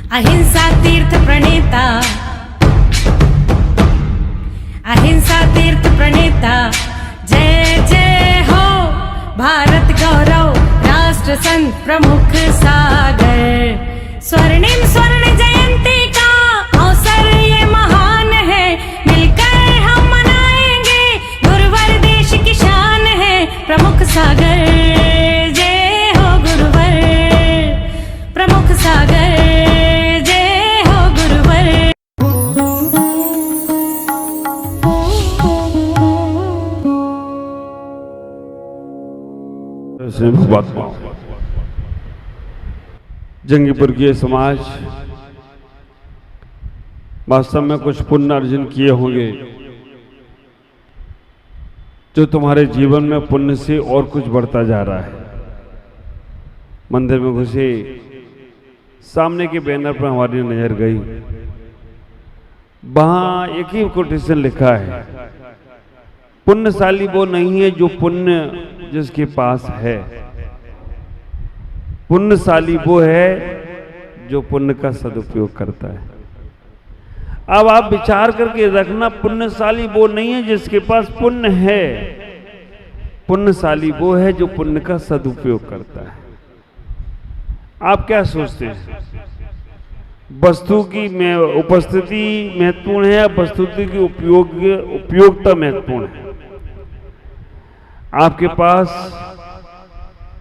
अहिंसा तीर्थ प्रणेता, अहिंसा तीर्थ प्रणेता, जय जय हो भारत गौरव राष्ट्र संत प्रमुख सागर। स्वर्णिम स्वर्ण जयंती का अवसर ये महान है, मिलकर हम मनाएंगे गुरुवर देश की शान है प्रमुख सागर। जय हो गुरुवर प्रमुख सागर, जय हो गुरुवर। जंगीपुर के समाज वास्तव में कुछ पुण्य अर्जन किए होंगे जो तुम्हारे जीवन में पुण्य से और कुछ बढ़ता जा रहा है। मंदिर में घुसे सामने के बैनर पर हमारी नजर गई, वहां एक ही कोटेशन लिखा है, पुण्यशाली वो नहीं है जो पुण्य जिसके पास है, पुण्यशाली वो है जो पुण्य का सदुपयोग करता है। अब आप विचार करके रखना, पुण्यशाली वो नहीं है जिसके पास पुण्य है, पुण्यशाली वो है जो पुण्य का सदुपयोग करता है। आप क्या सोचते हैं, वस्तु की उपस्थिति महत्वपूर्ण है या वस्तु की उपयोगिता महत्वपूर्ण है? आपके पास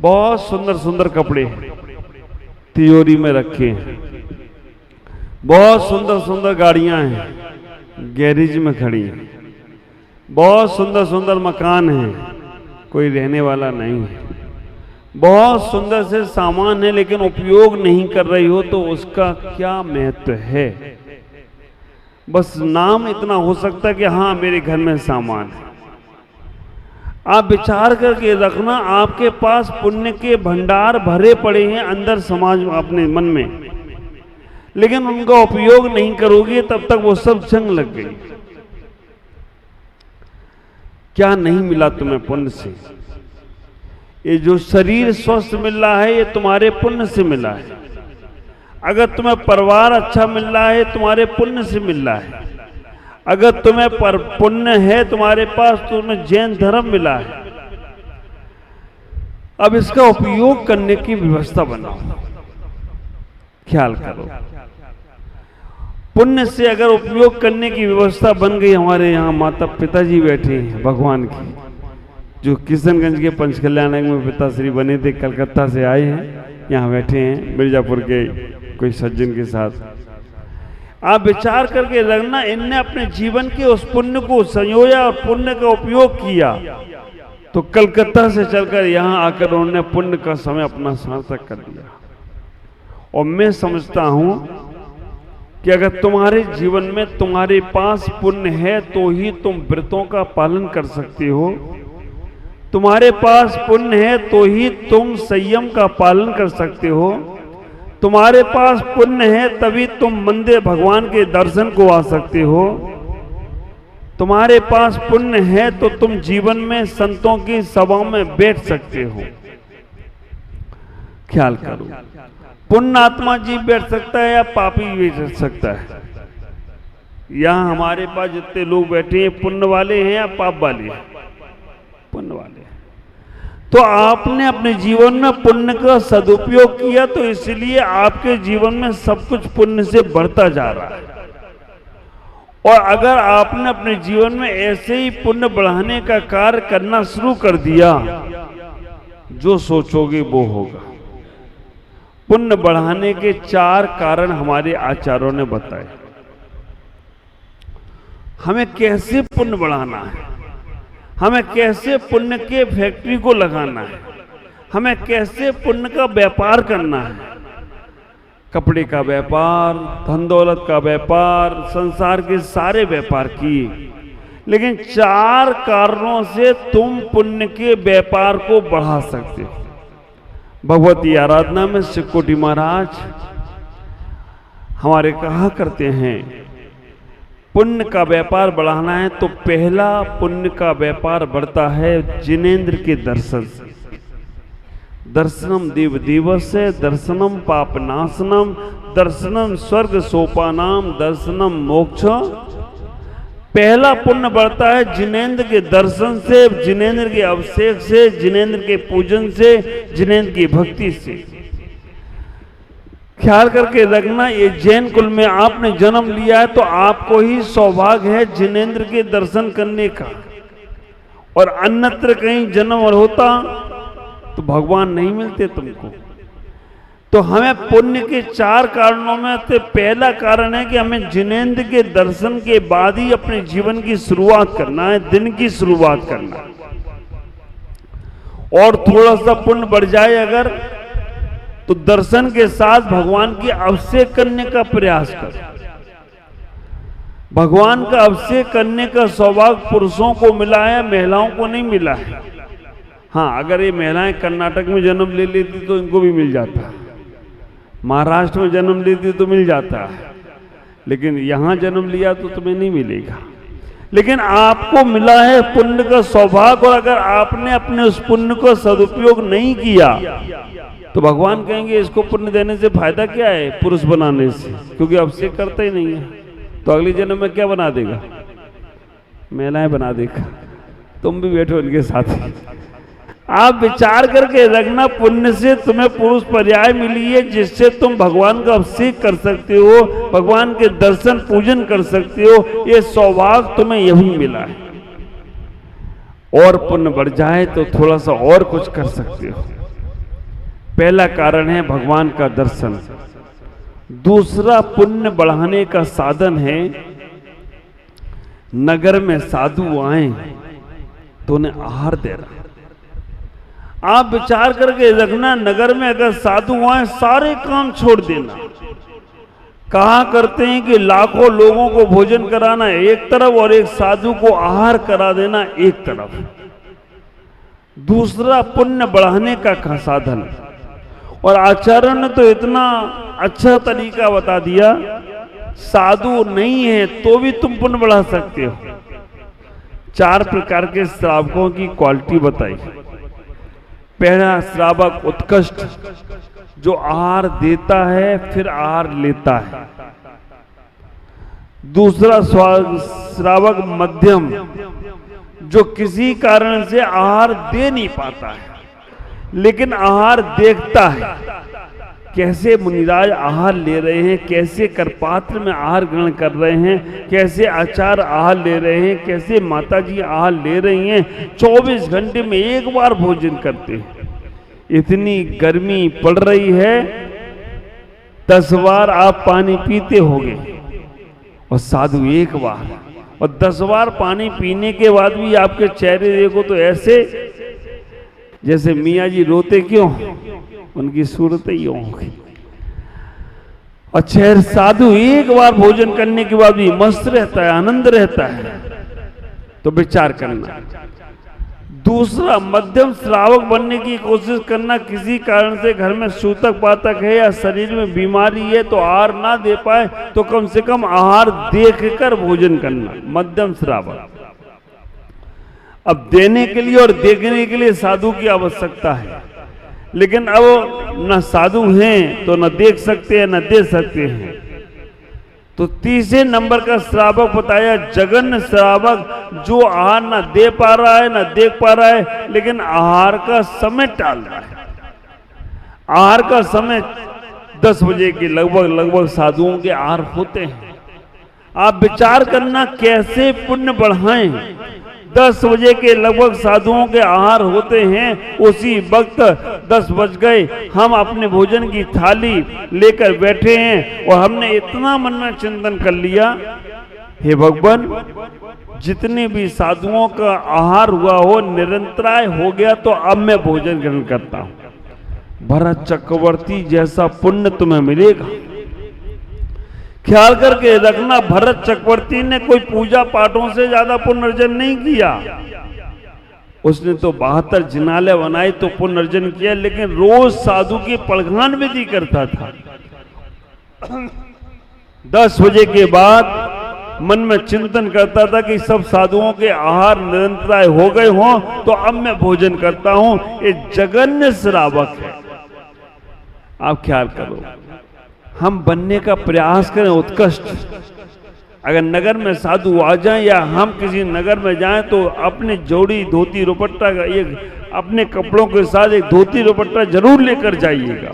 बहुत सुंदर सुंदर कपड़े तिजोरी में रखे हैं, बहुत सुंदर सुंदर गाड़ियां हैं गैरेज में खड़ी हैं, बहुत सुंदर सुंदर मकान हैं, कोई रहने वाला नहीं है, बहुत सुंदर से सामान है, लेकिन उपयोग नहीं कर रही हो तो उसका क्या महत्व है? बस नाम इतना हो सकता है कि हाँ मेरे घर में सामान है। आप विचार करके रखना, आपके पास पुण्य के भंडार भरे पड़े हैं अंदर समाज अपने मन में, लेकिन उनका उपयोग नहीं करोगे तब तक वो सब जंग लग गई। क्या नहीं मिला तुम्हें पुण्य से? ये जो शरीर स्वस्थ मिल रहा है ये तुम्हारे पुण्य से मिला है। अगर तुम्हें परिवार अच्छा मिल रहा है तुम्हारे पुण्य से मिल रहा है। अगर तुम्हें पुण्य है तुम्हारे पास तो तुम्हें जैन धर्म मिला है। अब इसका उपयोग करने की व्यवस्था बनाओ, ख्याल करो। पुण्य से अगर उपयोग करने की व्यवस्था बन गई, हमारे यहाँ माता पिताजी बैठे हैं भगवान की, जो किशनगंज के पंचकल्याणक में पिताश्री बने थे, कलकत्ता से आए हैं, यहाँ बैठे हैं मिर्जापुर के कोई सज्जन के साथ। आप विचार करके रखना, इनने अपने जीवन के उस पुण्य को संजोया और पुण्य का उपयोग किया, तो कलकत्ता से चलकर यहाँ आकर उन्होंने पुण्य का समय अपना सार्थक कर दिया। और मैं समझता हूं कि अगर तुम्हारे जीवन में तुम्हारे पास पुण्य है तो ही तुम व्रतों का पालन कर सकते हो, तुम्हारे पास पुण्य है तो ही तुम संयम का पालन कर सकते हो, तुम्हारे पास पुण्य है तभी तुम मंदिर भगवान के दर्शन को आ सकते हो, तुम्हारे पास पुण्य है तो तुम जीवन में संतों की सभा में बैठ सकते हो। ख्याल करो, पुण्य आत्मा जीव बैठ सकता है या पापी भी बैठ सकता है? यहां हमारे पास जितने लोग बैठे हैं पुण्य वाले हैं या पाप वाले हैं? पुण्य वाले हैं। तो आपने अपने जीवन में पुण्य का सदुपयोग किया, तो इसलिए आपके जीवन में सब कुछ पुण्य से बढ़ता जा रहा है। और अगर आपने अपने जीवन में ऐसे ही पुण्य बढ़ाने का कार्य करना शुरू कर दिया, जो सोचोगे वो होगा। पुण्य बढ़ाने के 4 कारण हमारे आचार्यों ने बताए। हमें कैसे पुण्य बढ़ाना है, हमें कैसे पुण्य के फैक्ट्री को लगाना है, हमें कैसे पुण्य का व्यापार करना है। कपड़े का व्यापार, धन दौलत का व्यापार, संसार के सारे व्यापार किए, लेकिन 4 कारणों से तुम पुण्य के व्यापार को बढ़ा सकते हो। भगवती आराधना में शिवकोटि महाराज हमारे कहा करते हैं, पुण्य का व्यापार बढ़ाना है तो पहला पुण्य का व्यापार बढ़ता है जिनेंद्र के दर्शन से। दर्शनम देव देवस्य दर्शनम पापनाशनम दर्शनम स्वर्ग सोपानाम दर्शनम मोक्ष। पहला पुण्य बढ़ता है जिनेंद्र के दर्शन से, जिनेंद्र के अभिषेक से, जिनेंद्र के पूजन से, जिनेंद्र की भक्ति से। ख्याल करके रखना, ये जैन कुल में आपने जन्म लिया है तो आपको ही सौभाग्य है जिनेंद्र के दर्शन करने का, और अन्यत्र कहीं जन्म और होता तो भगवान नहीं मिलते तुमको। तो हमें पुण्य के 4 कारणों में से पहला कारण है कि हमें जिनेंद्र के दर्शन के बाद ही अपने जीवन की शुरुआत करना है, दिन की शुरुआत करना है। और थोड़ा सा पुण्य बढ़ जाए अगर, तो दर्शन के साथ भगवान की अभिषेक करने का प्रयास कर। भगवान का अभिषेक करने का सौभाग्य पुरुषों को मिला है, महिलाओं को नहीं मिला है। हाँ, अगर ये महिलाएं कर्नाटक में जन्म ले लेती तो इनको भी मिल जाता, महाराष्ट्र में जन्म लेती तो मिल जाता, लेकिन यहां जन्म लिया तो तुम्हें नहीं मिलेगा। लेकिन आपको मिला है पुण्य का सौभाग्य, और अगर आपने अपने उस पुण्य को सदुपयोग नहीं किया तो भगवान कहेंगे इसको पुण्य देने से फायदा क्या है पुरुष बनाने से, क्योंकि अभिषेक करता ही नहीं है। तो अगले जन्म में क्या बना देगा? महिलाएं बना देगा। तुम भी बैठो इनके साथ। आप विचार करके रखना, पुण्य से तुम्हें पुरुष पर्याय मिली है जिससे तुम भगवान का अभिषेक कर सकते हो, भगवान के दर्शन पूजन कर सकते हो। ये सौभाग्य तुम्हें यही मिला है। और पुण्य बढ़ जाए तो थोड़ा सा और कुछ कर सकते हो। पहला कारण है भगवान का दर्शन। दूसरा पुण्य बढ़ाने का साधन है, नगर में साधु आए तो उन्हें आहार देना। आप विचार करके रखना, नगर में अगर साधु आए सारे काम छोड़ देना। कहा करते हैं कि लाखों लोगों को भोजन कराना एक तरफ और एक साधु को आहार करा देना एक तरफ। दूसरा पुण्य बढ़ाने का साधन। और आचार्य ने तो इतना अच्छा तरीका बता दिया, साधु नहीं है तो भी तुम पुण्य बढ़ा सकते हो। 4 प्रकार के श्रावकों की क्वालिटी बताई। पहला श्रावक उत्कृष्ट, जो आहार देता है फिर आहार लेता है। दूसरा श्रावक मध्यम, जो किसी कारण से आहार दे नहीं पाता है लेकिन आहार देखता है, कैसे मुनिराज आहार ले रहे हैं, कैसे करपात्र में आहार ग्रहण कर रहे हैं, कैसे आचार्य आहार ले रहे हैं, कैसे माताजी आहार ले रही हैं। 24 घंटे में एक बार भोजन करते हैं। इतनी गर्मी पड़ रही है, 10 बार आप पानी पीते होंगे और साधु एक बार, और 10 बार पानी पीने के बाद भी आपके चेहरे देखो तो ऐसे जैसे मियाँ जी रोते क्यों, उनकी सूरत ही होगी। और चेहरे साधु एक बार भोजन करने के बाद भी मस्त रहता है, आनंद रहता है। तो विचार करना। दूसरा मध्यम श्रावक बनने की कोशिश करना। किसी कारण से घर में सूतक पातक है या शरीर में बीमारी है तो आहार ना दे पाए तो कम से कम आहार देखकर भोजन करना, मध्यम श्रावक। अब देने के लिए और देखने के लिए साधु की आवश्यकता है, लेकिन अब न साधु हैं तो न देख सकते हैं न दे सकते हैं। तो तीसरे नंबर का श्रावक बताया जगन्य श्रावक, जो आहार न दे पा रहा है न देख पा रहा है लेकिन आहार का समय टाल रहा है। आहार का समय 10 बजे के लगभग साधुओं के आहार होते हैं। आप विचार करना कैसे पुण्य बढ़ाएं। 10 बजे के लगभग साधुओं के आहार होते हैं, उसी वक्त 10 बज गए, हम अपने भोजन की थाली लेकर बैठे हैं और हमने इतना मन में चिंतन कर लिया, हे भगवान जितने भी साधुओं का आहार हुआ हो निरंतराय हो गया तो अब मैं भोजन ग्रहण करता हूं। भरत चक्रवर्ती जैसा पुण्य तुम्हें मिलेगा। ख्याल करके रखना, भरत चक्रवर्ती ने कोई पूजा पाठों से ज्यादा पुण्य अर्जन नहीं किया। उसने तो 72 जिनालय बनाए तो पुण्य अर्जन किया, लेकिन रोज साधु की पड़घान विधि करता था। 10 बजे के बाद मन में चिंतन करता था कि सब साधुओं के आहार निरंतराय हो गए हों तो अब मैं भोजन करता हूं। ये जगन्य श्रावक है। आप ख्याल करो, हम बनने का प्रयास करें उत्कृष्ट। अगर नगर में साधु आ जाएं या हम किसी नगर में जाएं तो अपने जोड़ी धोती दुपट्टा का एक अपने कपड़ों के साथ एक धोती दुपट्टा जरूर लेकर जाइएगा।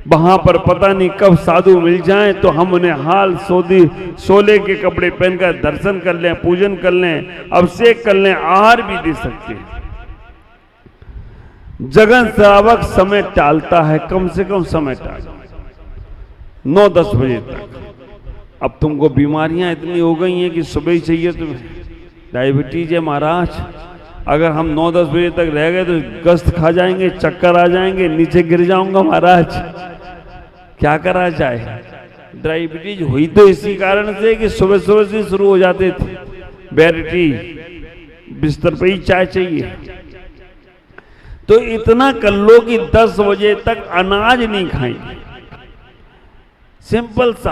वहां पर पता नहीं कब साधु मिल जाएं तो हम उन्हें हाल सोले के कपड़े पहनकर दर्शन कर लें, पूजन कर लें, अभिषेक कर लें, आहार भी दे सकते हैं। जगन श्रावक समय टालता है, कम से कम समय टाल 9-10 बजे तक। अब तुमको बीमारियां इतनी हो गई हैं कि सुबह ही चाहिए तुम्हें। डायबिटीज है महाराज, अगर हम 9-10 बजे तक रह गए तो गस्त खा जाएंगे, चक्कर आ जाएंगे, नीचे गिर जाऊंगा महाराज, क्या करा जाए। डायबिटीज हुई तो इसी कारण से कि सुबह सुबह से शुरू हो जाते थे। बैरिटी बिस्तर पे ही चाय चाहिए। तो इतना कर लो कि 10 बजे तक अनाज नहीं खाएंगे। सिंपल सा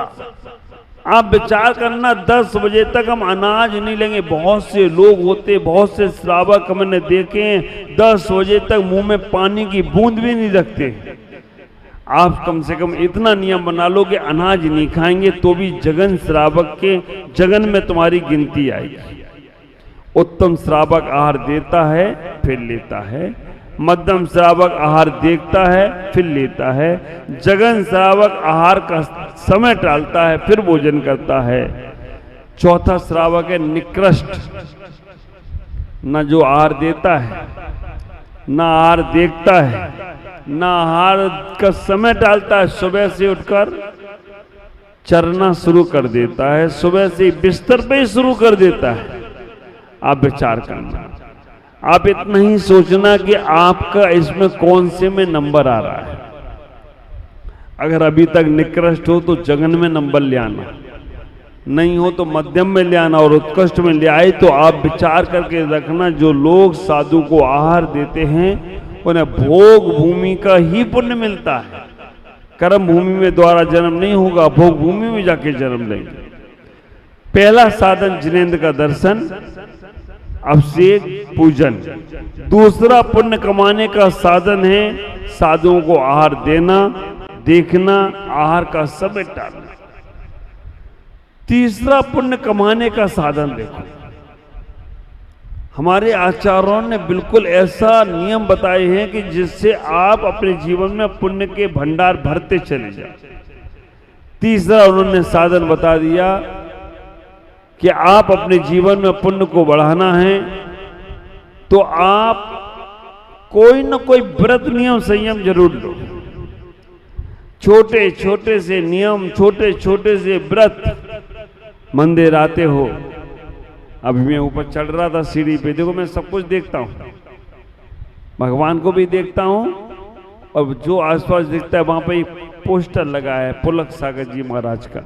आप विचार करना, 10 बजे तक हम अनाज नहीं लेंगे। बहुत से लोग होते, बहुत से श्रावक मैंने देखे 10 बजे तक मुंह में पानी की बूंद भी नहीं रखते। आप कम से कम इतना नियम बना लो कि अनाज नहीं खाएंगे तो भी जगन श्रावक के जगन में तुम्हारी गिनती आएगी। उत्तम श्रावक आहार देता है फिर लेता है, मध्यम श्रावक आहार देखता है फिर लेता है, जगन श्रावक आहार का समय टालता है फिर भोजन करता है। चौथा श्रावक है निकृष्ट, न जो आहार देता है, न आहार देखता है, न आहार का समय टालता है। सुबह से उठकर चरना शुरू कर देता है, सुबह से बिस्तर पे ही शुरू कर देता है। आप विचार करना, आप इतना ही सोचना कि आपका इसमें कौन से में नंबर आ रहा है। अगर अभी तक निकृष्ट हो तो जगन में नंबर ले आना, नहीं हो तो मध्यम में ले आना, और उत्कृष्ट में ले आए तो आप विचार करके रखना, जो लोग साधु को आहार देते हैं उन्हें भोग भूमि का ही पुण्य मिलता है। कर्म भूमि में द्वारा जन्म नहीं होगा, भोग भूमि में जाके जन्म लेंगे। पहला साधन जिनेंद्र का दर्शन, अभिषेक, पूजन। दूसरा पुण्य कमाने का साधन है साधुओं को आहार देना, देखना, आहार का समय टालना। तीसरा पुण्य कमाने का साधन देखो, हमारे आचार्यों ने बिल्कुल ऐसा नियम बताए हैं कि जिससे आप अपने जीवन में पुण्य के भंडार भरते चले जाए। तीसरा उन्होंने साधन बता दिया कि आप अपने जीवन में पुण्य को बढ़ाना है तो आप कोई न कोई व्रत नियम संयम जरूर लो। छोटे छोटे से नियम, छोटे छोटे से व्रत। मंदिर आते हो, अभी मैं ऊपर चढ़ रहा था सीढ़ी पे, देखो मैं सब कुछ देखता हूं, भगवान को भी देखता हूं, और जो आसपास दिखता है वहां पे एक पोस्टर लगा है पुलक सागर जी महाराज का,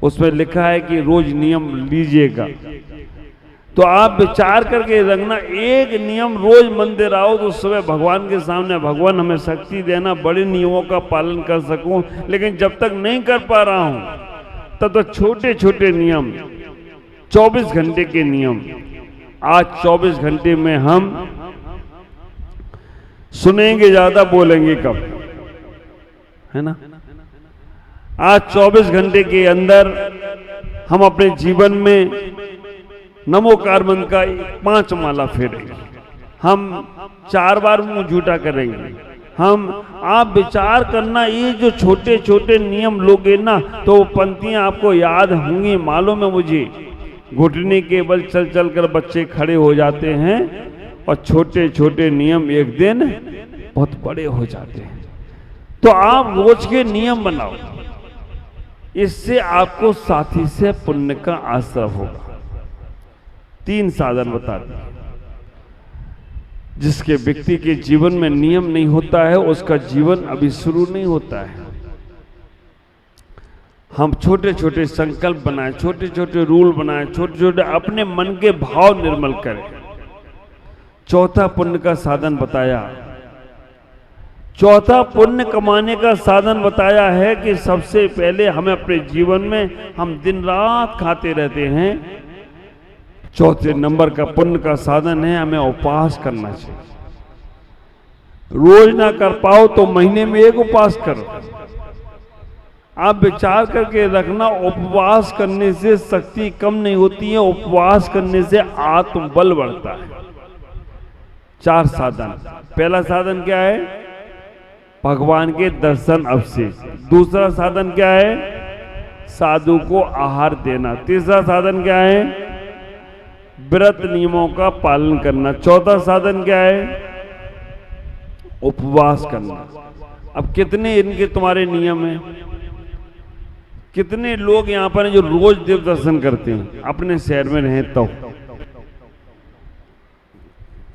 उसमें लिखा है कि रोज नियम लीजिएगा। तो आप विचार करके रखना, एक नियम रोज मंदिर आओ तो सुबह भगवान के सामने, भगवान हमें शक्ति देना बड़े नियमों का पालन कर सकूं। लेकिन जब तक नहीं कर पा रहा हूं तब तक छोटे छोटे नियम, 24 घंटे के नियम। आज 24 घंटे में हम सुनेंगे ज्यादा, बोलेंगे कम, है ना। आज 24 घंटे के अंदर हम अपने जीवन में नमोकार मंत्र का 5 माला फेरेंगे, हम 4 बार मुंह झूठा करेंगे। आप विचार करना, ये जो छोटे छोटे नियम लोगे ना तो पंक्तियां आपको याद होंगी। मालूम है मुझे, घुटने के बल चल चल कर बच्चे खड़े हो जाते हैं और छोटे छोटे नियम एक दिन बहुत बड़े हो जाते हैं। तो आप रोज के नियम बनाओ, इससे आपको साथी से पुण्य का आश्रय होगा। 3 साधन बता दिए। जिसके व्यक्ति के जीवन में नियम नहीं होता है उसका जीवन अभी शुरू नहीं होता है। हम छोटे छोटे संकल्प बनाएं, छोटे छोटे रूल बनाएं, छोटे छोटे अपने मन के भाव निर्मल करें। चौथा पुण्य का साधन बताया, चौथा पुण्य कमाने का साधन बताया है कि सबसे पहले हमें अपने जीवन में, हम दिन रात खाते रहते हैं, चौथे नंबर का पुण्य का साधन है हमें उपवास करना चाहिए। रोज ना कर पाओ तो महीने में 1 उपवास करो। आप विचार करके रखना, उपवास करने से शक्ति कम नहीं होती है, उपवास करने से आत्मबल बढ़ता है। 4 साधन। पहला साधन क्या है? भगवान के दर्शन अवशेष। दूसरा साधन क्या है? साधु को आहार देना। तीसरा साधन क्या है? व्रत नियमों का पालन करना। चौथा साधन क्या है? उपवास करना। अब कितने इनके तुम्हारे नियम हैं? कितने लोग यहां पर हैं जो रोज देव दर्शन करते हैं अपने शहर में रहें तो?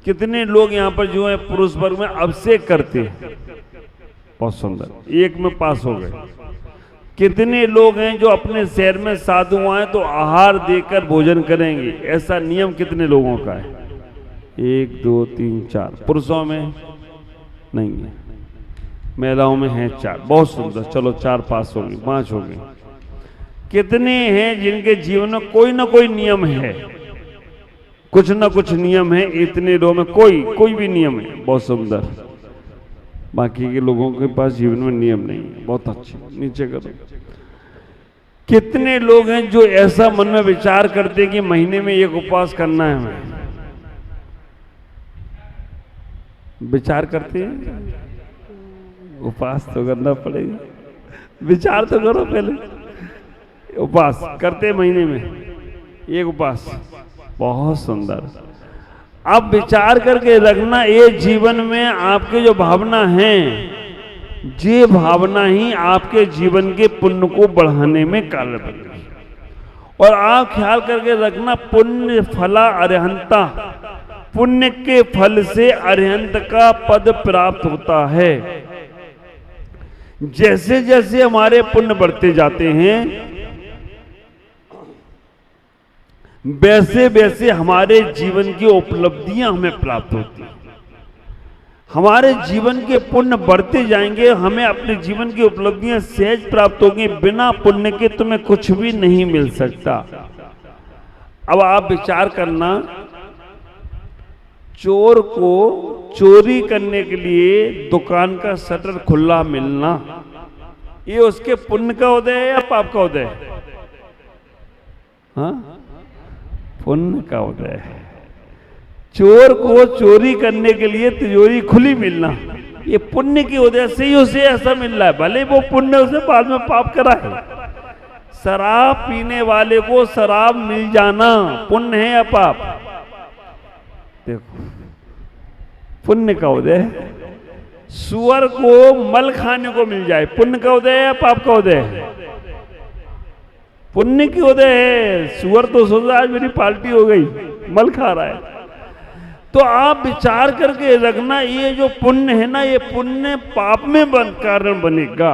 कितने लोग यहां पर जो है पुरुष वर्ग में अभिषेक करते हैं? बहुत सुंदर, एक में पास हो गए। कितने लोग हैं जो अपने शहर में साधु आए तो आहार देकर भोजन करेंगे? ऐसा नियम कितने लोगों का है? 1 2 3 4। पुरुषों में नहीं है, महिलाओं में है 4। बहुत सुंदर, चलो 4 पास हो गए, 5 हो गए। कितने हैं जिनके जीवन में कोई ना कोई नियम है? कुछ ना कुछ नियम है। इतने लोगों में कोई भी नियम है। बहुत सुंदर। बाकी के लोगों के पास जीवन में नियम नहीं है। बहुत अच्छे, नीचे करो। कितने लोग हैं जो ऐसा मन में विचार करते हैं कि महीने में एक उपवास करना है हमें? विचार करते हैं? उपवास तो करना पड़ेगा, विचार तो करो पहले। उपवास करते महीने में एक उपवास। बहुत सुंदर। अब विचार करके रखना, ये जीवन में आपके जो भावना है, ये भावना ही आपके जीवन के पुण्य को बढ़ाने में कारण बनेगी। और आप ख्याल करके रखना, पुण्य फला अरिहंता, पुण्य के फल से अरिहंत का पद प्राप्त होता है। जैसे जैसे हमारे पुण्य बढ़ते जाते हैं वैसे वैसे हमारे जीवन की उपलब्धियां हमें प्राप्त होती हैं। हमारे जीवन के पुण्य बढ़ते जाएंगे, हमें अपने जीवन की उपलब्धियां सहज प्राप्त होगी। बिना पुण्य के तुम्हें कुछ भी नहीं मिल सकता। अब आप विचार करना, चोर को चोरी करने के लिए दुकान का शटर खुला मिलना, ये उसके पुण्य का उदय है या पाप का उदय है? हाँ, पुण्य का उदय है। चोर को चोरी करने के लिए तिजोरी खुली मिलना, ये पुण्य की वजह से ही उसे ऐसा मिल रहा है। भले वो पुण्य उसे बाद में पाप करा है। शराब पीने वाले को शराब मिल जाना पुण्य है या पाप? देखो, पुण्य का उदय है। सुअर को मल खाने को मिल जाए, पुण्य का उदय है या पाप का उदय है? पुण्य की उदय है। सुअर तो सोचा आज मेरी पार्टी हो गई, मल खा रहा है। तो आप विचार करके रखना, ये जो पुण्य है ना, ये पुण्य पाप में कारण बनेगा।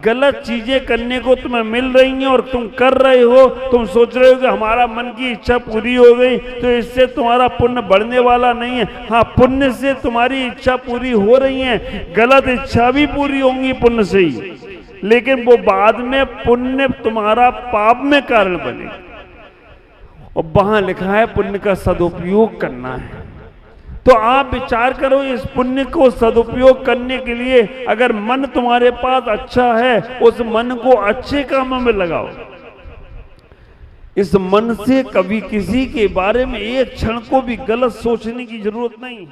गलत चीजें करने को तुम्हें मिल रही हैं और तुम कर रहे हो, तुम सोच रहे हो कि हमारा मन की इच्छा पूरी हो गई, तो इससे तुम्हारा पुण्य बढ़ने वाला नहीं है। हाँ, पुण्य से तुम्हारी इच्छा पूरी हो रही है, गलत इच्छा भी पूरी होंगी पुण्य से ही, लेकिन वो बाद में पुण्य तुम्हारा पाप में कारण बनेगा। और वहां लिखा है पुण्य का सदुपयोग करना है। तो आप विचार करो, इस पुण्य को सदुपयोग करने के लिए अगर मन तुम्हारे पास अच्छा है, उस मन को अच्छे कामों में लगाओ। इस मन से कभी किसी के बारे में एक क्षण को भी गलत सोचने की जरूरत नहीं।